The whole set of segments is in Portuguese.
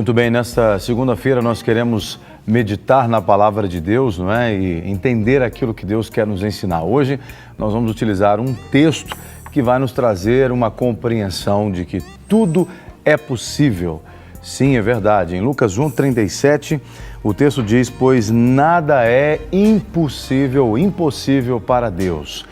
Muito bem, nesta segunda-feira nós queremos meditar na palavra de Deus, não é? E entender aquilo que Deus quer nos ensinar. Hoje nós vamos utilizar um texto que vai nos trazer uma compreensão de que tudo é possível. Sim, é verdade. Em Lucas 1:37, o texto diz: pois nada é impossível para Deus.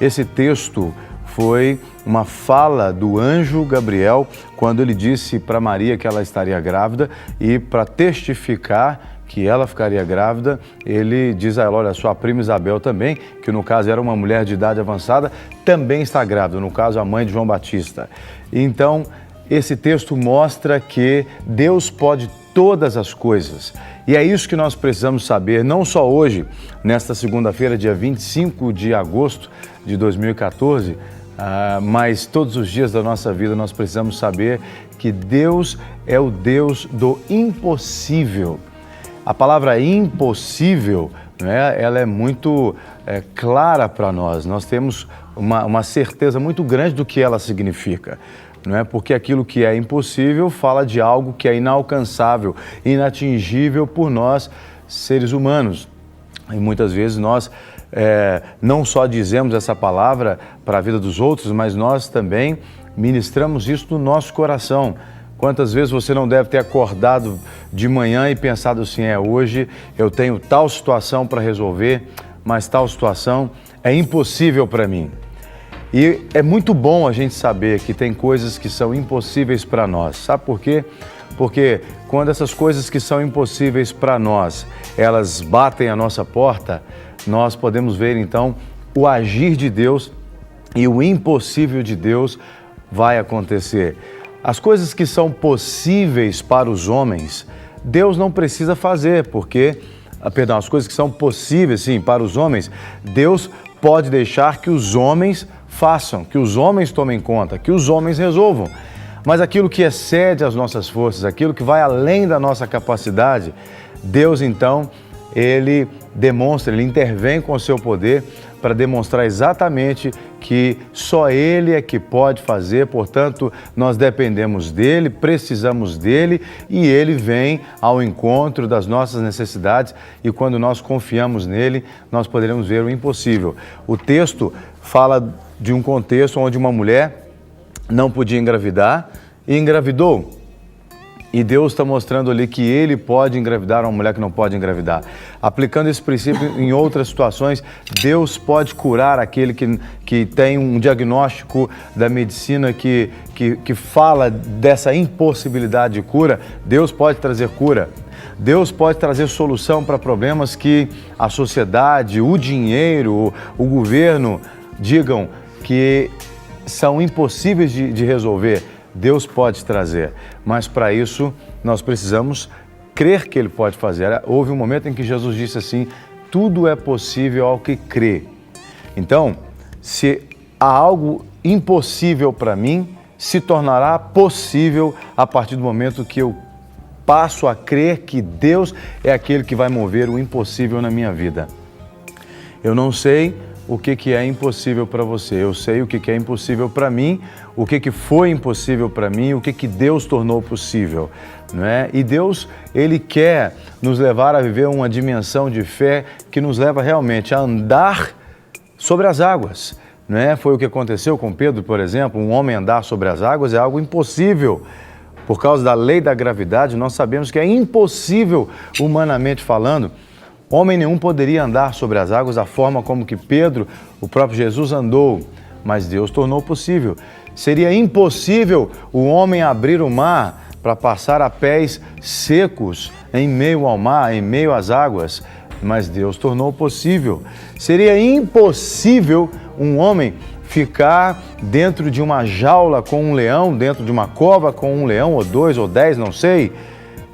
Esse texto foi uma fala do anjo Gabriel quando ele disse para Maria que ela estaria grávida, e para testificar que ela ficaria grávida, ele diz a ela: olha, sua prima Isabel também, que no caso era uma mulher de idade avançada, também está grávida, no caso a mãe de João Batista. Então, esse texto mostra que Deus pode todas as coisas. E é isso que nós precisamos saber, não só hoje, nesta segunda-feira, dia 25 de agosto de 2014, mas todos os dias da nossa vida nós precisamos saber que Deus é o Deus do impossível. A palavra impossível, né, ela é muito clara para nós. Nós temos uma certeza muito grande do que ela significa. Não é? Porque aquilo que é impossível fala de algo que é inalcançável, inatingível por nós, seres humanos. E muitas vezes nós não só dizemos essa palavra para a vida dos outros, mas nós também ministramos isso no nosso coração. Quantas vezes você não deve ter acordado de manhã e pensado assim: hoje eu tenho tal situação para resolver, mas tal situação é impossível para mim. E é muito bom a gente saber que tem coisas que são impossíveis para nós. Sabe por quê? Porque quando essas coisas que são impossíveis para nós, elas batem a nossa porta, nós podemos ver então o agir de Deus, e o impossível de Deus vai acontecer. As coisas que são possíveis para os homens, Deus não precisa fazer, as coisas que são possíveis, sim, para os homens, Deus pode deixar que os homens façam, que os homens tomem conta, que os homens resolvam. Mas aquilo que excede as nossas forças, aquilo que vai além da nossa capacidade, Deus então, Ele demonstra, Ele intervém com o seu poder para demonstrar exatamente que só Ele é que pode fazer. Portanto, nós dependemos dEle, precisamos dEle, e Ele vem ao encontro das nossas necessidades, e quando nós confiamos nele, nós poderemos ver o impossível. O texto fala de um contexto onde uma mulher não podia engravidar e engravidou. E Deus está mostrando ali que Ele pode engravidar uma mulher que não pode engravidar. Aplicando esse princípio em outras situações, Deus pode curar aquele que tem um diagnóstico da medicina que fala dessa impossibilidade de cura. Deus pode trazer cura. Deus pode trazer solução para problemas que a sociedade, o dinheiro, o governo digam que são impossíveis de resolver. Deus pode trazer, mas para isso nós precisamos crer que Ele pode fazer. Houve um momento em que Jesus disse assim: tudo é possível ao que crê. Então, se há algo impossível para mim, se tornará possível a partir do momento que eu passo a crer que Deus é aquele que vai mover o impossível na minha vida. Eu não sei o que é impossível para você, eu sei o que é impossível para mim, o que foi impossível para mim, o que Deus tornou possível, não é? E Deus, Ele quer nos levar a viver uma dimensão de fé que nos leva realmente a andar sobre as águas, não é? Foi o que aconteceu com Pedro, por exemplo. Um homem andar sobre as águas é algo impossível. Por causa da lei da gravidade, nós sabemos que é impossível, humanamente falando. Homem nenhum poderia andar sobre as águas da forma como que Pedro, o próprio Jesus, andou, mas Deus tornou possível. Seria impossível o homem abrir o mar para passar a pés secos em meio ao mar, em meio às águas, mas Deus tornou possível. Seria impossível um homem ficar dentro de uma jaula com um leão, dentro de uma cova com um leão, ou 2 ou 10, não sei.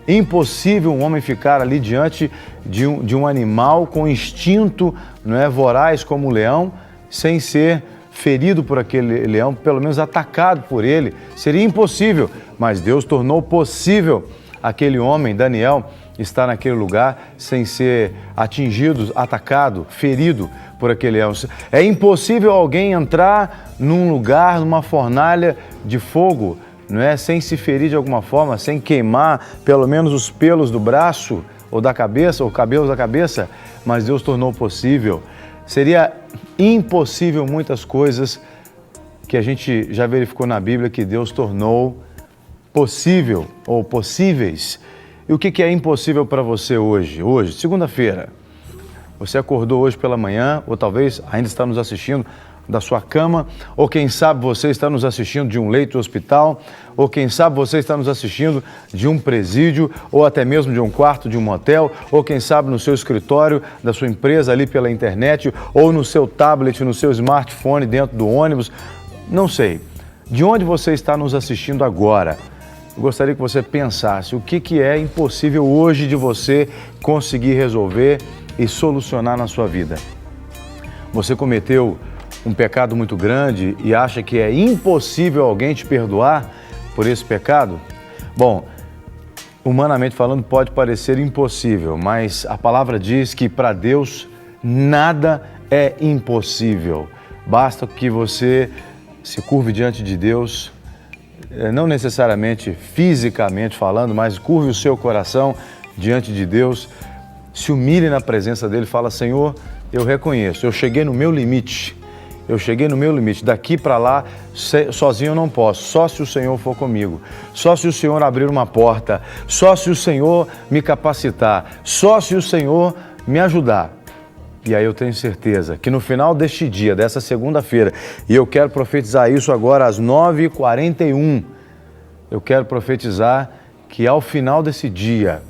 Impossível um homem ficar ali diante de um animal com instinto, não é, voraz como o leão, sem ser ferido por aquele leão, pelo menos atacado por ele. Seria impossível, mas Deus tornou possível aquele homem, Daniel, estar naquele lugar sem ser atingido, atacado, ferido por aquele leão. É impossível alguém entrar num lugar, numa fornalha de fogo, não é? Sem se ferir de alguma forma, sem queimar pelo menos os pelos do braço ou da cabeça, ou cabelos da cabeça, mas Deus tornou possível. Seria impossível muitas coisas que a gente já verificou na Bíblia que Deus tornou possível ou possíveis. E o que é impossível para você hoje? Hoje, segunda-feira, você acordou hoje pela manhã, ou talvez ainda está nos assistindo da sua cama, ou quem sabe você está nos assistindo de um leito de hospital, ou quem sabe você está nos assistindo de um presídio, ou até mesmo de um quarto de um motel, ou quem sabe no seu escritório da sua empresa ali pela internet, ou no seu tablet, no seu smartphone dentro do ônibus, não sei. De onde você está nos assistindo agora? Eu gostaria que você pensasse o que é impossível hoje de você conseguir resolver e solucionar na sua vida. Você cometeu um pecado muito grande e acha que é impossível alguém te perdoar por esse pecado? Bom, humanamente falando pode parecer impossível, mas a palavra diz que para Deus nada é impossível. Basta que você se curve diante de Deus, não necessariamente fisicamente falando, mas curve o seu coração diante de Deus, se humilhe na presença dele e fala: Senhor, eu reconheço, eu cheguei no meu limite. Eu cheguei no meu limite, daqui para lá, sozinho eu não posso, só se o Senhor for comigo, só se o Senhor abrir uma porta, só se o Senhor me capacitar, só se o Senhor me ajudar. E aí eu tenho certeza que no final deste dia, dessa segunda-feira, e eu quero profetizar isso agora às 9h41, eu quero profetizar que ao final desse dia,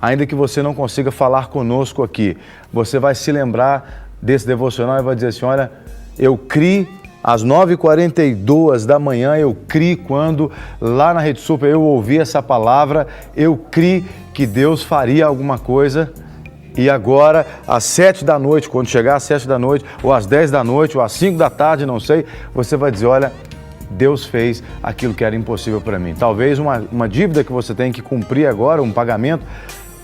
ainda que você não consiga falar conosco aqui, você vai se lembrar desse devocional e vai dizer assim: olha, eu criei às 9h42 da manhã, eu criei quando lá na Rede Super eu ouvi essa palavra, eu criei que Deus faria alguma coisa. E agora, às 7 da noite, quando chegar às 7 da noite, ou às 10 da noite, ou às 5 da tarde, não sei, você vai dizer: olha, Deus fez aquilo que era impossível para mim. Talvez uma dívida que você tem que cumprir agora, um pagamento,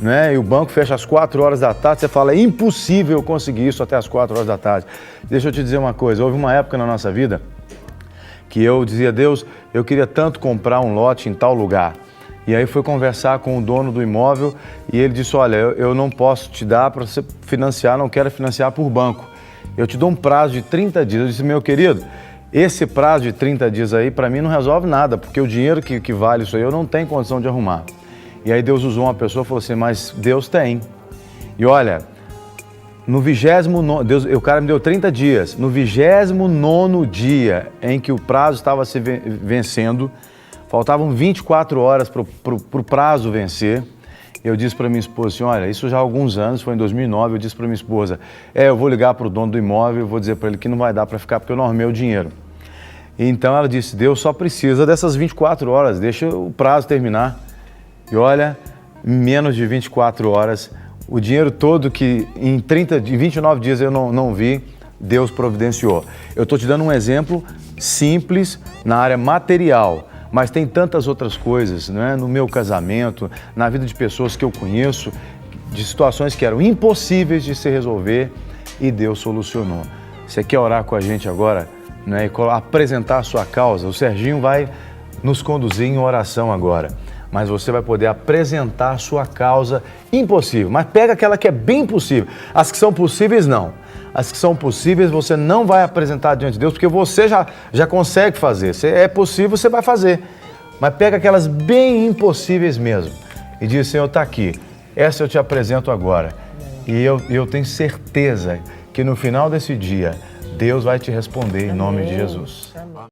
né? E o banco fecha às 4 horas da tarde, você fala: é impossível conseguir isso até às 4 horas da tarde. Deixa eu te dizer uma coisa, houve uma época na nossa vida que eu dizia: Deus, eu queria tanto comprar um lote em tal lugar. E aí fui conversar com o dono do imóvel e ele disse: olha, eu não posso te dar para você financiar, não quero financiar por banco. Eu te dou um prazo de 30 dias. Eu disse: meu querido, esse prazo de 30 dias aí para mim não resolve nada, porque o dinheiro que vale isso aí eu não tenho condição de arrumar. E aí Deus usou uma pessoa e falou assim: mas Deus tem. E olha, no 29º, o cara me deu 30 dias, no 29º dia em que o prazo estava se vencendo, faltavam 24 horas para o prazo vencer, eu disse para minha esposa assim: olha, isso já há alguns anos, foi em 2009, eu disse para minha esposa: eu vou ligar para o dono do imóvel e vou dizer para ele que não vai dar para ficar porque eu não arrumei o dinheiro. E então ela disse: Deus só precisa dessas 24 horas, deixa o prazo terminar. E olha, em menos de 24 horas, o dinheiro todo que em 29 dias eu não vi, Deus providenciou. Eu estou te dando um exemplo simples na área material, mas tem tantas outras coisas, não é? No meu casamento, na vida de pessoas que eu conheço, de situações que eram impossíveis de se resolver e Deus solucionou. Você quer orar com a gente agora, né? E apresentar a sua causa? O Serginho vai nos conduzir em oração agora. Mas você vai poder apresentar a sua causa impossível. Mas pega aquela que é bem possível. As que são possíveis, não. As que são possíveis, você não vai apresentar diante de Deus, porque você já consegue fazer. Se é possível, você vai fazer. Mas pega aquelas bem impossíveis mesmo. E diz: Senhor, está aqui. Essa eu te apresento agora. E eu tenho certeza que no final desse dia, Deus vai te responder em nome de Jesus.